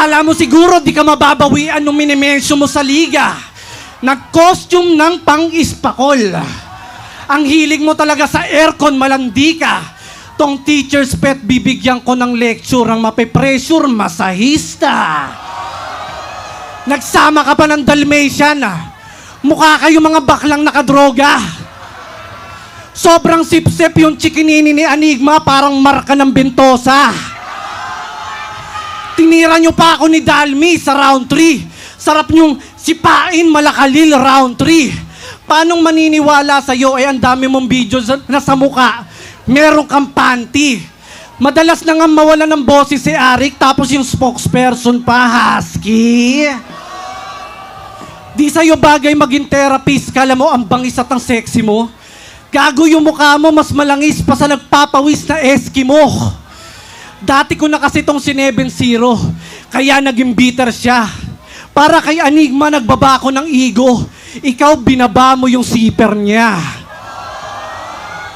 Akala mo siguro di ka mababawian nung minimensyo mo sa liga. Nag-costume ng pang-ispakol. Ang hilig mo talaga sa aircon, malandi ka. Tong teacher's pet, bibigyan ko ng lecture ang mape-pressure masahista. Nagsama ka pa ng Dalmatian. Mukha kayo mga baklang nakadroga. Sobrang sip-sip yung chikinini ni Enigma, parang marka ng Bentosa. Tinira nyo pa ako ni Dalmi sa round 3. Sarap nyong sipain Malakalil round 3. Paanong maniniwala sa'yo ang dami mong videos na sa muka meron kang panty. Madalas na nga mawala ng boses si Arik tapos yung spokesperson pa husky. Di sa'yo bagay maging therapist, kala mo ang bangis at ang sexy mo. Gago yung mukha mo, mas malangis pa sa nagpapawis na Eskimo. Dati ko na kasi itong sineben-zero, kaya naging bitter siya. Para kay Enigma, nagbaba ko ng ego. Ikaw, binaba mo yung zipper niya.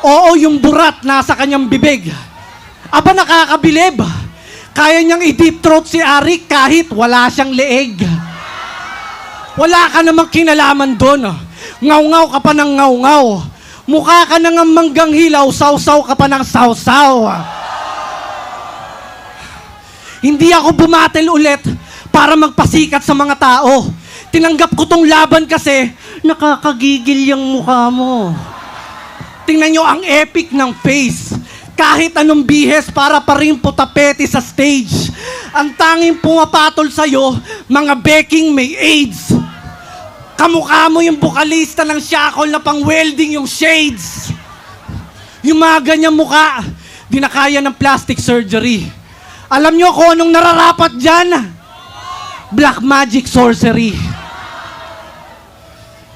Oo, yung burat nasa kanyang bibig. Aba, nakakabilib. Kaya niyang i-deep throat si Arik kahit wala siyang leeg. Wala ka namang kinalaman doon. Ngaw-ngaw ka pa ng ngaw-ngaw. Mukha ka na nga manggang hilaw, saw-saw ka pa ng saw-saw. Hindi ako bumatel ulit para magpasikat sa mga tao. Tinanggap ko tong laban kasi nakakagigil yung mukha mo. Tingnan nyo ang epic ng face. Kahit anong bihes para pa rin putapete sa stage. Ang tanging pumapatol sa'yo, mga beking may AIDS. Kamukha mo yung bukalista ng shackle na pang-welding yung shades. Yung mga ganyang mukha, di na kaya ng plastic surgery. Alam nyo kung anong nararapat dyan? Black magic sorcery.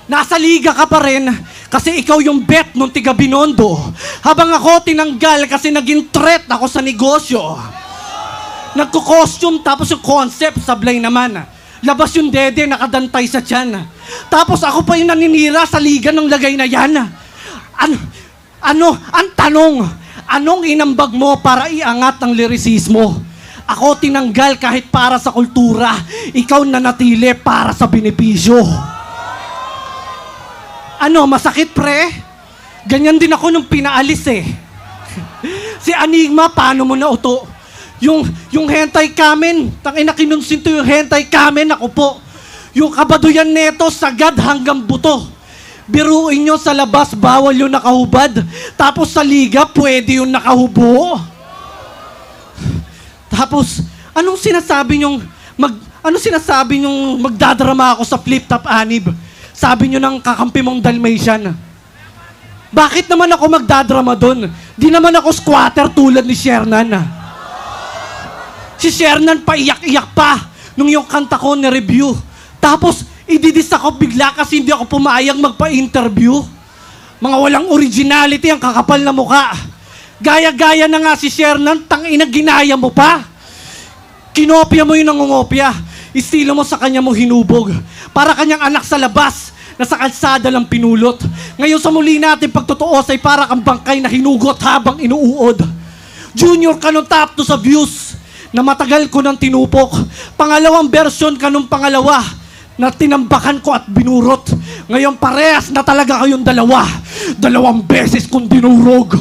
Nasa liga ka pa rin kasi ikaw yung bet nung tiga Binondo. Habang ako tinanggal kasi naging threat ako sa negosyo. Nagko-costume tapos yung concept sablay naman. Labas yung dede nakadantay sa tiyan. Tapos ako pa yung naninira sa liga ng lagay na yan. Ang tanong, anong inambag mo para iangat ang lirisismo? Ako tinanggal kahit para sa kultura. Ikaw nanatili para sa benepisyo. Ano, masakit pre? Ganyan din ako nung pinaalis eh. Si Enigma, paano mo nauto? Yung hentai kamen, tangina kinonsinto yung hentai kamen, ako po. Yung kabaduyan neto, sagad hanggang buto. Biruin nyo sa labas, bawal yung nakahubad. Tapos sa liga, pwede yung nakahubo. Tapos, anong sinasabi nyong magdadrama ako sa flip-top anib? Sabi nyo ng kakampi mong Dalmatian. Bakit naman ako magdadrama doon? Di naman ako squatter tulad ni Shernan. Si Shernan paiyak-iyak pa nung yung kanta ko ni-review. Tapos, ididis ako bigla kasi hindi ako pumayag magpa-interview. Mga walang originality ang kakapal na mukha. Gaya-gaya na nga si Shernan, tangina ginaya mo pa. Kinopya mo yung nangungopya. Estilo mo sa kanya mo hinubog. Para kanyang anak sa labas na sa kalsada lang pinulot. Ngayon sa muli natin pagtutuos ay para kang bangkay na hinugot habang inuuod. Junior ka nung top 2 sa views na matagal ko nang tinupok. Pangalawang version ka nung pangalawa na tinambakan ko at binurot. Ngayon parehas na talaga kayong dalawa. 2 beses kong dinurog.